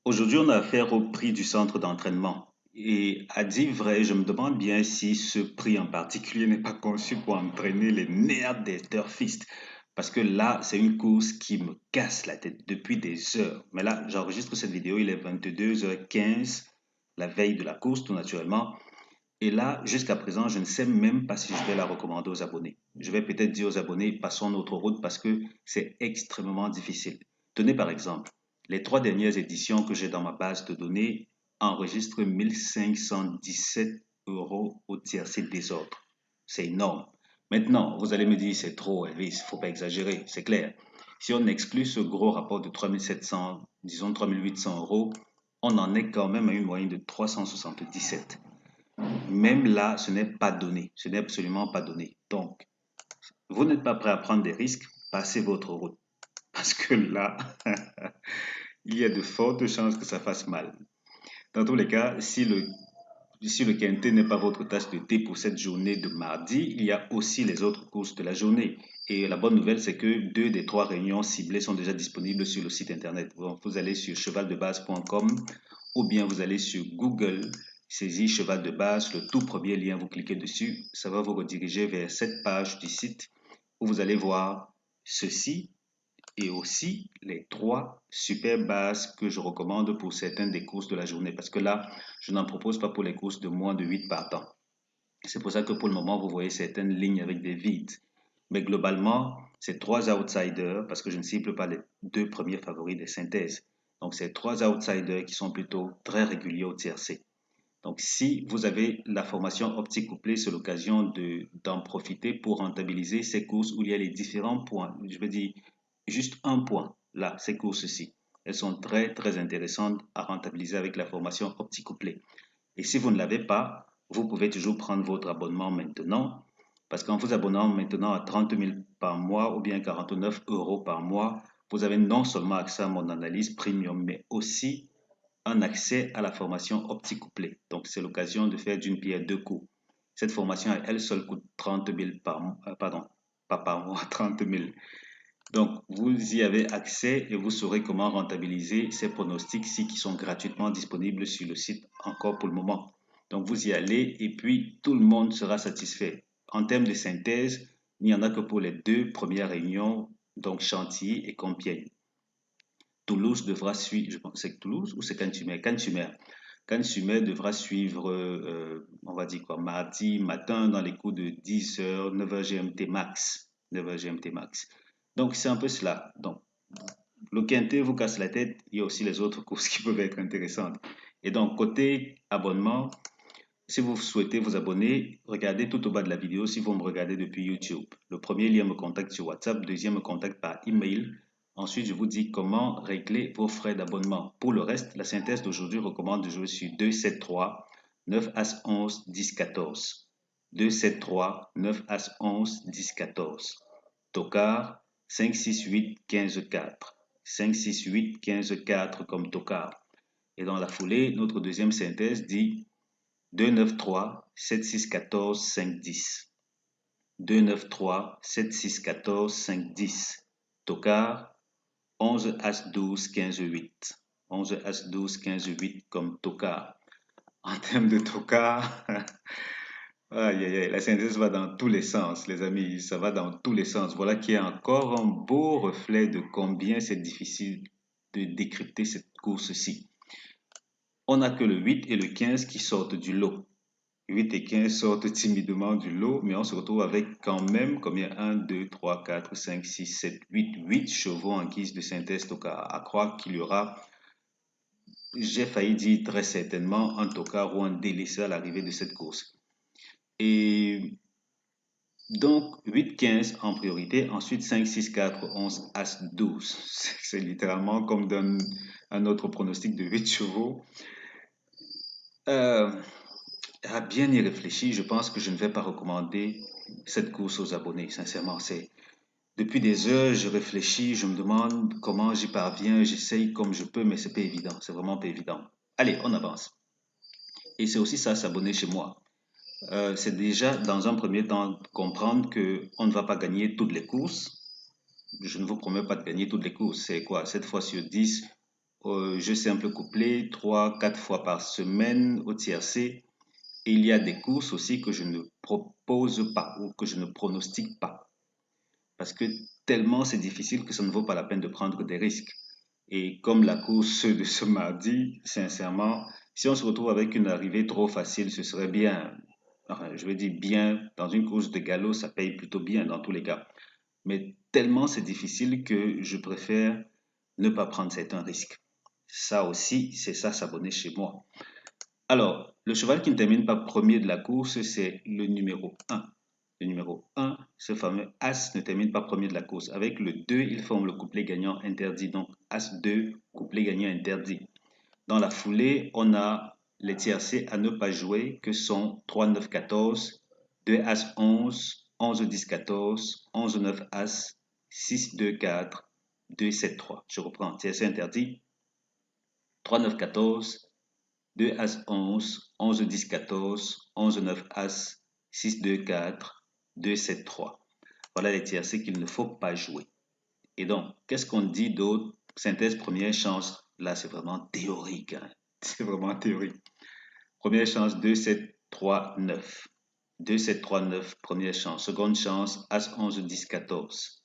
Aujourd'hui, on a affaire au prix du centre d'entraînement. Et à dire vrai, je me demande bien si ce prix en particulier n'est pas conçu pour entraîner les nerfs des turfistes. Parce que là, c'est une course qui me casse la tête depuis des heures. Mais là, j'enregistre cette vidéo, il est 22h15, la veille de la course, tout naturellement. Et là, jusqu'à présent, je ne sais même pas si je vais la recommander aux abonnés. Je vais peut-être dire aux abonnés, passons notre route parce que c'est extrêmement difficile. Tenez par exemple, les trois dernières éditions que j'ai dans ma base de données enregistrent 1517 euros au tiercé des autres. C'est énorme. Maintenant, vous allez me dire, c'est trop, Elvis, il ne faut pas exagérer, c'est clair. Si on exclut ce gros rapport de 3700, disons 3800 euros, on en est quand même à une moyenne de 377. Même là, ce n'est pas donné. Ce n'est absolument pas donné. Donc, vous n'êtes pas prêt à prendre des risques, passez votre route. Parce que là, il y a de fortes chances que ça fasse mal. Dans tous les cas, si le quintet n'est pas votre tasse de thé pour cette journée de mardi, il y a aussi les autres courses de la journée. Et la bonne nouvelle, c'est que deux des trois réunions ciblées sont déjà disponibles sur le site internet. Donc, vous allez sur chevaldebase.com ou bien vous allez sur Google, saisir cheval de base, le tout premier lien, vous cliquez dessus, ça va vous rediriger vers cette page du site où vous allez voir ceci et aussi les trois super bases que je recommande pour certaines des courses de la journée. Parce que là, je n'en propose pas pour les courses de moins de 8 partants. C'est pour ça que pour le moment, vous voyez certaines lignes avec des vides. Mais globalement, c'est trois outsiders, parce que je ne cible pas les deux premiers favoris des synthèses. Donc, c'est trois outsiders qui sont plutôt très réguliers au tiercé. Donc, si vous avez la formation optique couplée, c'est l'occasion d'en profiter pour rentabiliser ces courses où il y a les différents points. Je veux dire, juste un point, là, ces courses-ci. Elles sont très, très intéressantes à rentabiliser avec la formation optique couplée. Et si vous ne l'avez pas, vous pouvez toujours prendre votre abonnement maintenant, parce qu'en vous abonnant maintenant à 30 000 par mois ou bien 49 euros par mois, vous avez non seulement accès à mon analyse premium, mais aussi un accès à la formation optique couplée. Donc, c'est l'occasion de faire d'une pierre deux coups. Cette formation, elle seule, coûte 30 000 par mois, pardon, pas par mois, 30 000. Donc, vous y avez accès et vous saurez comment rentabiliser ces pronostics-ci qui sont gratuitement disponibles sur le site encore pour le moment. Donc, vous y allez et puis tout le monde sera satisfait. En termes de synthèse, il n'y en a que pour les deux premières réunions, donc Chantilly et Compiègne. Toulouse devra suivre, je pense que c'est Toulouse ou c'est Cantumer? Cantumer. Cantumer devra suivre, on va dire quoi, mardi matin dans les coups de 10h, 9h GMT max. 9h GMT max. Donc c'est un peu cela. Donc le quintet vous casse la tête, il y a aussi les autres courses qui peuvent être intéressantes. Et donc côté abonnement, si vous souhaitez vous abonner, regardez tout au bas de la vidéo si vous me regardez depuis YouTube. Le premier lien me contacte sur WhatsApp, le deuxième me contacte par email. Ensuite, je vous dis comment régler vos frais d'abonnement. Pour le reste, la synthèse d'aujourd'hui recommande de jouer sur 2, 7, 3, 9, As, 11, 10, 14. 2, 7, 3, 9, As, 11, 10, 14. Tocard, 5, 6, 8, 15, 4. 5, 6, 8, 15, 4 comme tocard. Et dans la foulée, notre deuxième synthèse dit 2, 9, 3, 7, 6, 14, 5, 10. 2, 9, 3, 7, 6, 14, 5, 10. Tocard, 11, As, 12, 15, 8. 11, As, 12, 15, 8 comme tocard. En termes de tocard, aïe, aïe, aïe, la synthèse va dans tous les sens, les amis. Ça va dans tous les sens. Voilà qui est encore un beau reflet de combien c'est difficile de décrypter cette course-ci. On n'a que le 8 et le 15 qui sortent du lot. 8 et 15 sortent timidement du lot, mais on se retrouve avec quand même combien? 1, 2, 3, 4, 5, 6, 7, 8, 8 chevaux en guise de synthèse tocard. À croire qu'il y aura, j'ai failli dire très certainement, un tocard ou un délaissé à l'arrivée de cette course. Et donc 8, 15 en priorité, ensuite 5, 6, 4, 11, As, 12. C'est littéralement comme dans un autre pronostic de 8 chevaux. Euh, À bien y réfléchir, je pense que je ne vais pas recommander cette course aux abonnés. Sincèrement, c'est depuis des heures, je réfléchis, je me demande comment j'y parviens, j'essaye comme je peux, mais c'est pas évident. C'est vraiment pas évident. Allez, on avance. Et c'est aussi ça, s'abonner chez moi. C'est déjà, dans un premier temps, comprendre que on ne va pas gagner toutes les courses. Je ne vous promets pas de gagner toutes les courses. C'est quoi? 7 fois sur 10. jeu simple couplé 3-4 fois par semaine au tiercé. Et il y a des courses aussi que je ne propose pas ou que je ne pronostique pas. Parce que tellement c'est difficile que ça ne vaut pas la peine de prendre des risques. Et comme la course de ce mardi, sincèrement, si on se retrouve avec une arrivée trop facile, ce serait bien. Enfin, je veux dire bien, dans une course de galop, ça paye plutôt bien dans tous les cas. Mais tellement c'est difficile que je préfère ne pas prendre certains risques. Ça aussi, c'est ça s'abonner chez moi. Alors, le cheval qui ne termine pas premier de la course, c'est le numéro 1. Le numéro 1, ce fameux As, ne termine pas premier de la course. Avec le 2, il forme le couplet gagnant interdit. Donc, As-2, couplet gagnant interdit. Dans la foulée, on a les tiercés à ne pas jouer que sont 3-9-14, 2-As-11, 11-10-14, 11-9-As, 6-2-4, 2-7-3. Je reprends, tiercé interdit, 3-9-14, 2 As 11, 11 10 14, 11 9 As, 6 2 4, 2 7 3. Voilà les tiercés qu'il ne faut pas jouer. Et donc, qu'est-ce qu'on dit d'autre? Synthèse première chance, là c'est vraiment théorique. Hein. C'est vraiment théorique. Première chance, 2 7 3 9. 2 7 3 9, première chance. Seconde chance, As 11 10 14.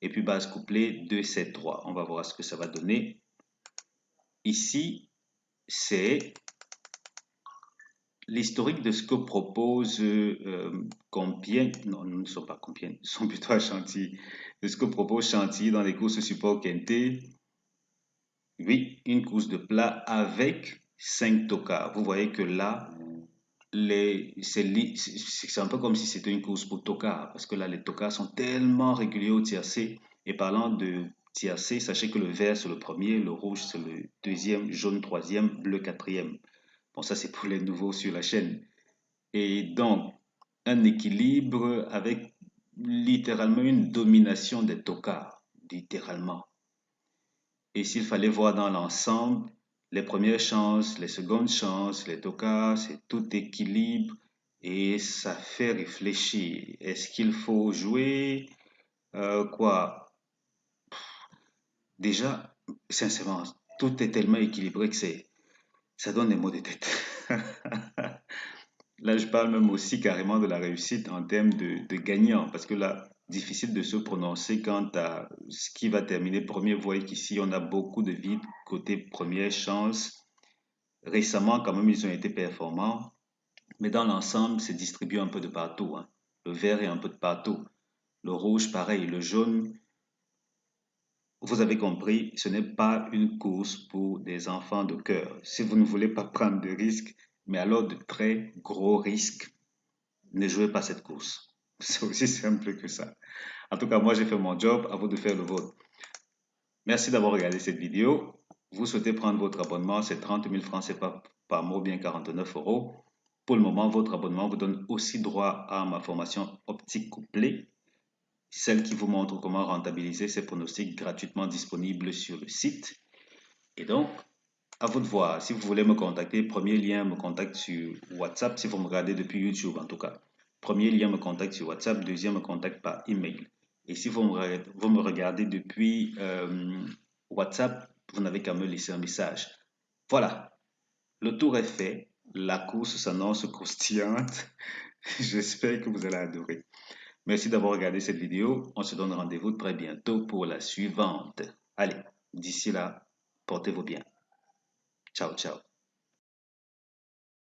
Et puis base couplée, 2 7 3. On va voir ce que ça va donner. Ici, c'est l'historique de ce que propose Compiègne, non, nous ne sommes pas Compiègne, nous sommes plutôt à Chantilly, de ce que propose Chantilly dans les courses support quinté. Oui, une course de plat avec 5 tocards. Vous voyez que là, c'est un peu comme si c'était une course pour tocards, parce que là, les tocards sont tellement réguliers au tiercé. Et parlant de tiercé, sachez que le vert c'est le premier, le rouge c'est le deuxième, jaune troisième, bleu quatrième. Bon, ça c'est pour les nouveaux sur la chaîne. Et donc, un équilibre avec littéralement une domination des tocards, littéralement. Et s'il fallait voir dans l'ensemble, les premières chances, les secondes chances, les tocards, c'est tout équilibre et ça fait réfléchir. Est-ce qu'il faut jouer quoi? Déjà, sincèrement, tout est tellement équilibré que ça donne des maux de tête. Là, je parle même aussi carrément de la réussite en termes de gagnant, parce que là, difficile de se prononcer quant à ce qui va terminer premier. Vous voyez qu'ici, on a beaucoup de vides côté première chance. Récemment, quand même, ils ont été performants, mais dans l'ensemble, c'est distribué un peu de partout. Hein. Le vert est un peu de partout. Le rouge, pareil. Le jaune, vous avez compris, ce n'est pas une course pour des enfants de cœur. Si vous ne voulez pas prendre de risques, mais alors de très gros risques, ne jouez pas cette course. C'est aussi simple que ça. En tout cas, moi, j'ai fait mon job. À vous de faire le vôtre. Merci d'avoir regardé cette vidéo. Vous souhaitez prendre votre abonnement, c'est 30 000 francs CFA par mois, bien 49 euros. Pour le moment, votre abonnement vous donne aussi droit à ma formation optique couplée, celle qui vous montre comment rentabiliser ces pronostics gratuitement disponibles sur le site. Et donc, à vous de voir. Si vous voulez me contacter, premier lien me contacte sur WhatsApp, si vous me regardez depuis YouTube en tout cas. Premier lien me contacte sur WhatsApp, deuxième me contacte par email. Et si vous me regardez depuis WhatsApp, vous n'avez qu'à me laisser un message. Voilà, le tour est fait. La course s'annonce croustillante. J'espère que vous allez adorer. Merci d'avoir regardé cette vidéo. On se donne rendez-vous très bientôt pour la suivante. Allez, d'ici là, portez-vous bien. Ciao, ciao.